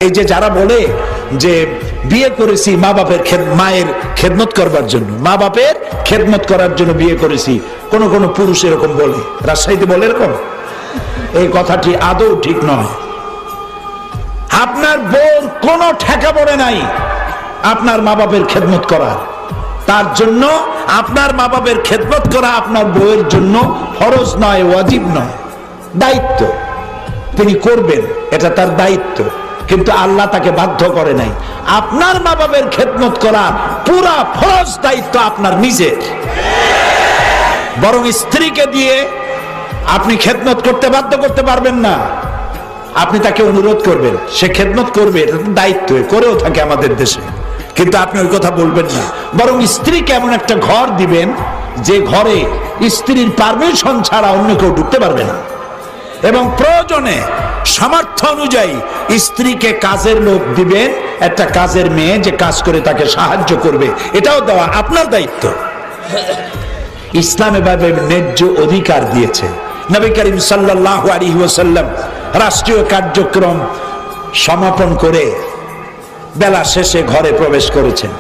এই যে যারা বলে যে বিয়ে করেছি মা বাপের মায়ের খেদমত করবার জন্য, মা বাপের খেদমত করার জন্য বিয়ে করেছি, কোন কোন পুরুষ এরকম বলে, রাজশাহীতে বলে এরকম। এই কথাটি আদৌ ঠিক নয়। আপনার বউর কোনো ঠেকা পড়ে নাই আপনার মা বাপের খেদমত করার, তার জন্য আপনার মা বাপের খেদমত করা আপনার বউয়ের জন্য ফরজ নয়, ওয়াজিব নয়, দায়িত্ব। তিনি করবেন, এটা তার দায়িত্ব, কিন্তু আল্লাহ তাকে বাধ্য করে নাই। আপনার মা বাপের খেদমত করা পুরা ফরজ দায়িত্ব আপনার নিজের। বরং স্ত্রীকে দিয়ে আপনি খেদমত করতে বাধ্য করতে পারবেন না। আপনি তাকে অনুরোধ করবেন, সে খেদমত করবে, এটা তো দায়িত্ব, করেও থাকে আমাদের দেশে, কিন্তু আপনি ওই কথা বলবেন না। বরং স্ত্রীকে এমন একটা ঘর দিবেন যে ঘরে স্ত্রীর পারমিশন ছাড়া অন্য কেউ ঢুকতে পারবে না, এবং প্রয়োজনে সামর্থ্য অনুযায়ী স্ত্রীকে কাজের লোক দিবেন, একটা কাজের মেয়ে যে কাজ করে তাকে সাহায্য করবে, এটাও দেওয়া আপনার দায়িত্ব। ইসলাম এভাবে ন্যায্য অধিকার দিয়েছে। নবী করিম সাল্লাল্লাহু আলাইহি ওয়াসাল্লাম রাষ্ট্রীয় কার্যক্রম সমাপন করে বেলা শেষে ঘরে প্রবেশ করেছেন।